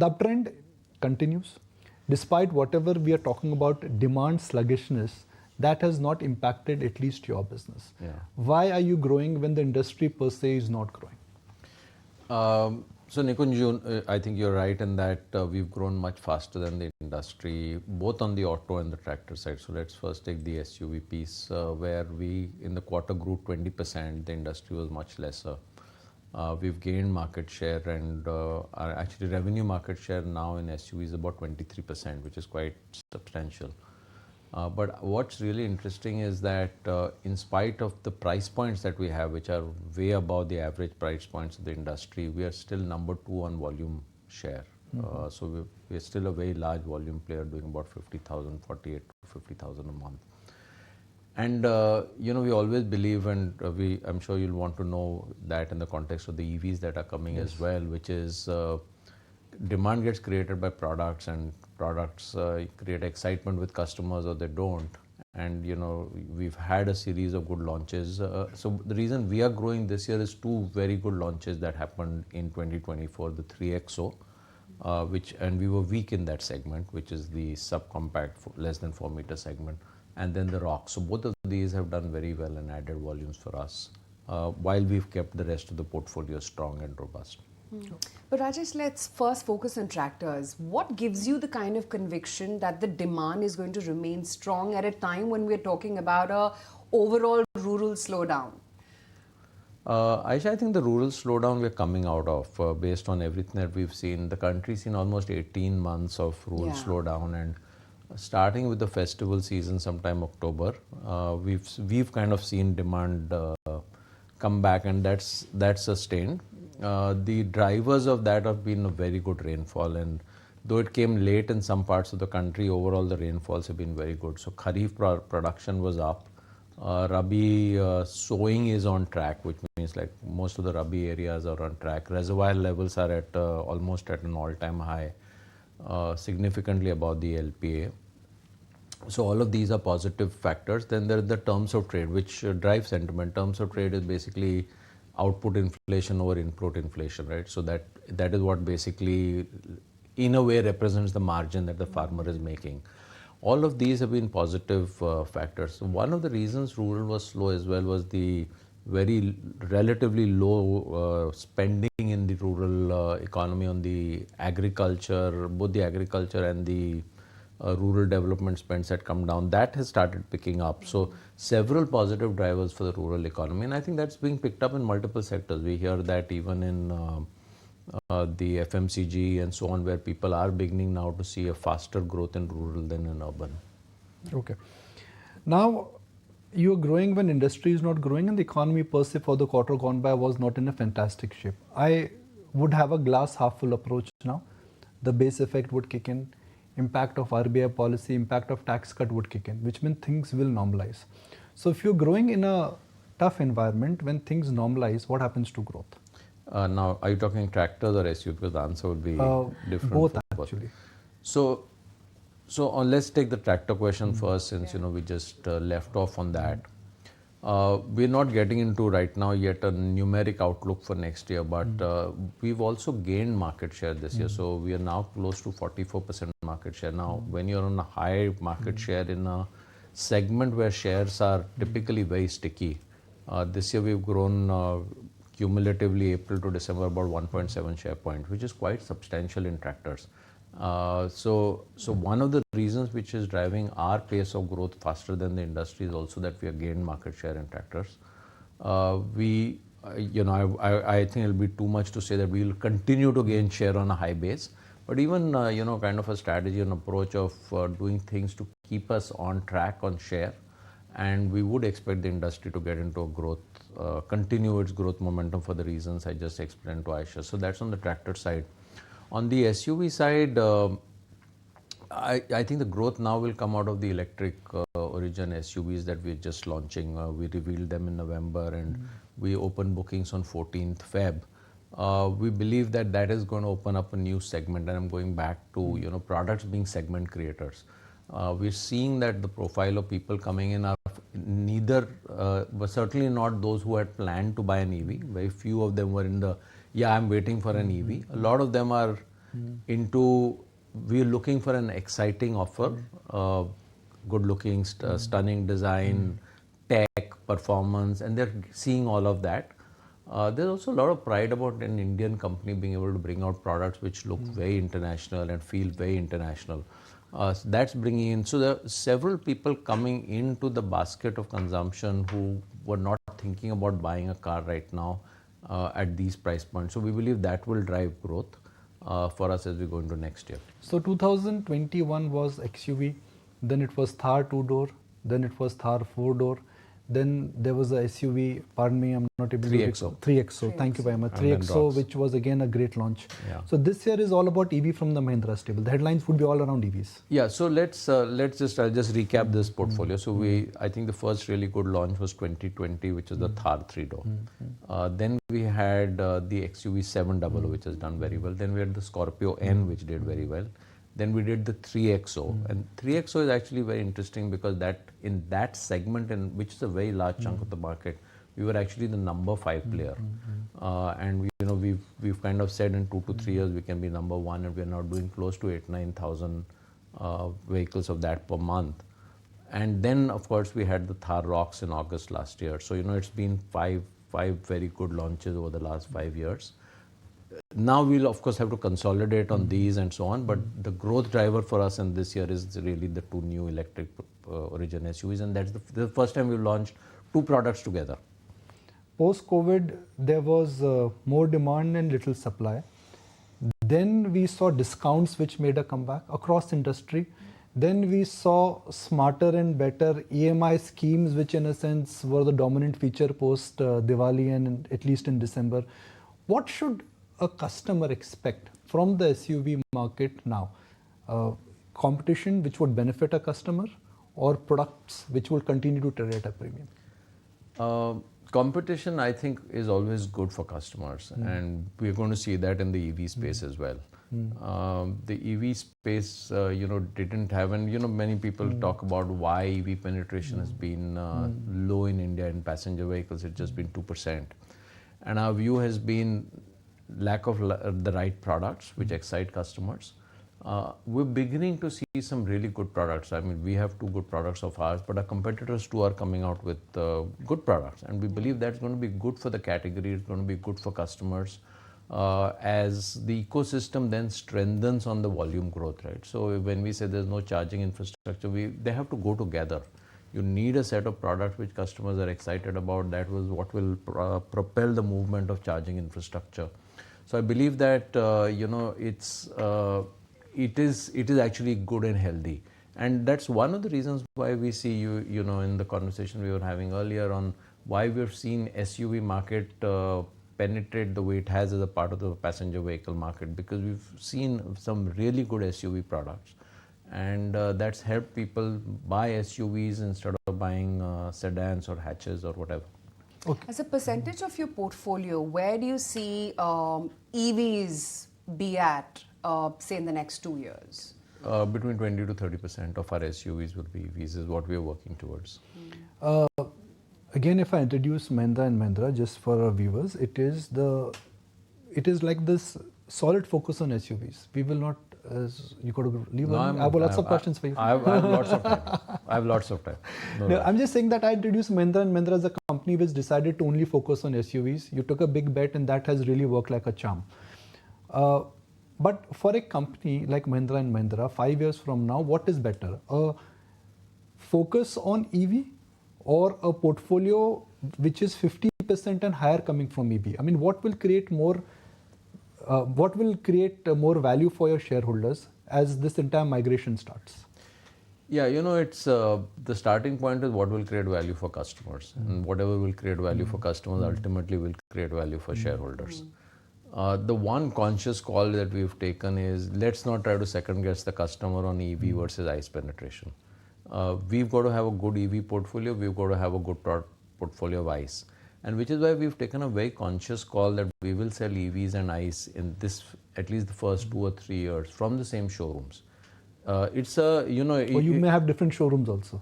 the uptrend continues. Despite whatever we are talking about demand sluggishness, that has not impacted at least your business. Yeah. Why are you growing when the industry per se is not growing? So Nikunj, I think you're right in that we've grown much faster than the industry, both on the auto and the tractor side. So let's first take the SUV piece, where we in the quarter grew 20%. The industry was much lesser. We've gained market share, and our actually revenue market share now in SUV is about 23%, which is quite substantial. But what's really interesting is that in spite of the price points that we have, which are way above the average price points of the industry, we are still number 2 on volume share. So we're still a very large volume player, doing about 50,000, 48 to 50,000 a month. And we always believe, and I'm sure you'll want to know that in the context of the EVs that are coming as well, which is demand gets created by products, and products create excitement with customers or they don't. And we've had a series of good launches. So the reason we are growing this year is 2 very good launches that happened in 2024, the 3XO, and we were weak in that segment, which is the subcompact less than 4 meter segment, and then the Rock. So both of these have done very well and added volumes for us, while we've kept the rest of the portfolio strong and robust. But Rajesh, let's first focus on tractors. What gives you the kind of conviction that the demand is going to remain strong at a time when we're talking about a overall rural slowdown? Aisha, I think the rural slowdown we're coming out of, based on everything that we've seen. The country's seen almost 18 months of rural slowdown, and starting with the festival season sometime October, we've kind of seen demand come back, and that's sustained. The drivers of that have been a very good rainfall, and though it came late in some parts of the country, overall the rainfalls have been very good. So Kharif production was up. Rabi sowing is on track, which means like most of the Rabi areas are on track. Reservoir levels are at almost at an all-time high, significantly above the LPA. So all of these are positive factors. Then there are the terms of trade, which drive sentiment. Terms of trade is basically output inflation over input inflation, right? So that is what basically, in a way, represents the margin that the farmer is making. All of these have been positive factors. So one of the reasons rural was slow as well was the very relatively low spending in the rural economy on the agriculture. Both the agriculture and the rural development spends had come down. That has started picking up. So several positive drivers for the rural economy, and I think that's being picked up in multiple sectors. We hear that even in the FMCG and so on, where people are beginning now to see a faster growth in rural than in urban. Okay. Now, you're growing when industry is not growing, and the economy per se for the quarter gone by was not in a fantastic shape. I would have a glass half full approach now. The base effect would kick in. Impact of RBI policy, impact of tax cut would kick in, which means things will normalize. So if you're growing in a tough environment, when things normalize, what happens to growth? Now, are you talking tractors or SUV? Because the answer would be different. Both actually. So let's take the tractor question first, since we just left off on that. We're not getting into right now yet a numeric outlook for next year, but we've also gained market share this year. So we are now close to 44% market share. Now, when you're on a high market share in a segment where shares are typically very sticky, this year we've grown cumulatively April to December about 1.7 share point, which is quite substantial in tractors. So one of the reasons which is driving our pace of growth faster than the industry is also that we have gained market share in tractors. I think it'll be too much to say that we will continue to gain share on a high base, but even kind of a strategy and approach of doing things to keep us on track on share, and we would expect the industry to get into a growth, continue its growth momentum for the reasons I just explained to Aisha. So that's on the tractor side. On the SUV side, I think the growth now will come out of the electric origin SUVs that we're just launching. We revealed them in November, and we opened bookings on 14th Feb. We believe that is going to open up a new segment, and I'm going back to products being segment creators. We're seeing that the profile of people coming in are neither, but certainly not those who had planned to buy an EV. Very few of them were in the, I'm waiting for an EV. A lot of them are into we're looking for an exciting offer, good looking, stunning design, tech, performance, and they're seeing all of that. There's also a lot of pride about an Indian company being able to bring out products which look very international and feel very international. So that's bringing in. So there are several people coming into the basket of consumption who were not thinking about buying a car right now at these price points. So we believe that will drive growth for us as we go into next year. So 2021 was XUV, then it was Thar 2-door, then it was Thar 4-door, then there was a SUV, pardon me, I'm not able to 3XO. 3XO, thank you very much. And then 3XO, Rox. which was again a great launch. Yeah. So this year is all about EV from the Mahindra stable. The headlines would be all around EVs. Yeah, so I'll just recap this portfolio. So I think the first really good launch was 2020, which is the Thar 3-door. Then we had the XUV 700, which has done very well. Then we had the Scorpio N, which did very well. Then we did the 3XO, and 3XO is actually very interesting because that in that segment, in which is a very large chunk of the market, we were actually the number 5 player, and we've kind of said in 2 to 3 years we can be number 1, and we are now doing close to 8,000-9,000 vehicles of that per month. And then of course we had the Thar Rox in August last year. So it's been five very good launches over the last 5 years. Now we'll of course have to consolidate on these and so on, but the growth driver for us in this year is really the 2 new electric origin SUVs, and that's the first time we've launched 2 products together. Post-COVID, there was more demand and little supply. Then we saw discounts which made a comeback across industry. Then we saw smarter and better EMI schemes, which in a sense were the dominant feature post Diwali and at least in December. What should a customer expect from the SUV market now? Competition which would benefit a customer, or products which will continue to trade at a premium? Competition, I think, is always good for customers, and we're going to see that in the EV space as well. The EV space, didn't have, and many people talk about why EV penetration has been low in India in passenger vehicles. It's just been 2%, and our view has been lack of the right products which excite customers. We're beginning to see some really good products. I mean, we have 2 good products of ours, but our competitors too are coming out with good products, and we believe that's going to be good for the category. It's going to be good for customers as the ecosystem then strengthens on the volume growth, right? So when we say there's no charging infrastructure, they have to go together. You need a set of products which customers are excited about. That was what will propel the movement of charging infrastructure. So I believe that it is actually good and healthy, and that's one of the reasons why we see in the conversation we were having earlier on why we've seen SUV market penetrate the way it has as a part of the passenger vehicle market, because we've seen some really good SUV products, and that's helped people buy SUVs instead of buying sedans or hatches or whatever. Okay. As a percentage of your portfolio, where do you see EVs be at, say, in the next 2 years? Between 20 to 30% of our SUVs will be EVs is what we are working towards. Again, if I introduce Mahindra and Mahindra, just for our viewers, it is like this solid focus on SUVs. We will not, you got to leave. No, I have lots of questions for you. I have lots of time. I have lots of time. No, I'm just saying that I introduced Mahindra and Mahindra as a company which decided to only focus on SUVs. You took a big bet, and that has really worked like a charm. But for a company like Mahindra and Mahindra, 5 years from now, what is better? A focus on EV or a portfolio which is 50% and higher coming from EV? I mean, what will create more value for your shareholders as this entire migration starts? Yeah, it's the starting point is what will create value for customers, and whatever will create value for customers ultimately will create value for shareholders. The one conscious call that we've taken is let's not try to second guess the customer on EV versus ICE penetration. We've got to have a good EV portfolio, we've got to have a good portfolio of ICE, and which is why we've taken a very conscious call that we will sell EVs and ICE in this, at least the first 2 or 3 years, from the same showrooms. It's a, Or you may have different showrooms also.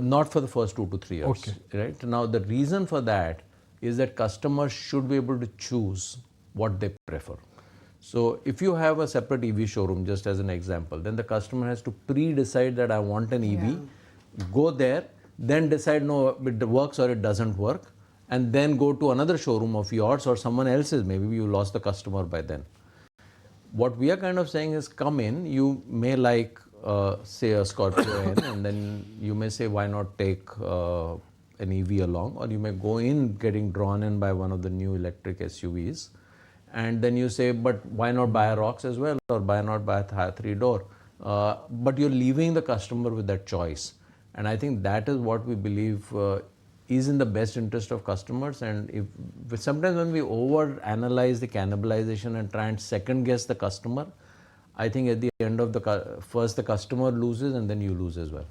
Not for the first 2 to 3 years. Okay. Right? Now, the reason for that is that customers should be able to choose what they prefer. So if you have a separate EV showroom, just as an example, then the customer has to pre-decide that I want an EV, go there, then decide no, it works or it doesn't work, and then go to another showroom of yours or someone else's. Maybe you lost the customer by then. What we are kind of saying is, come in, you may like say a Scorpio N, and then you may say why not take an EV along, or you may go in getting drawn in by one of the new electric SUVs, and then you say but why not buy a ROX as well, or why not buy a 3-door, but you're leaving the customer with that choice. And I think that is what we believe is in the best interest of customers. And if sometimes when we over analyze the cannibalization and try and second guess the customer, I think at the end of the first the customer loses and then you lose as well.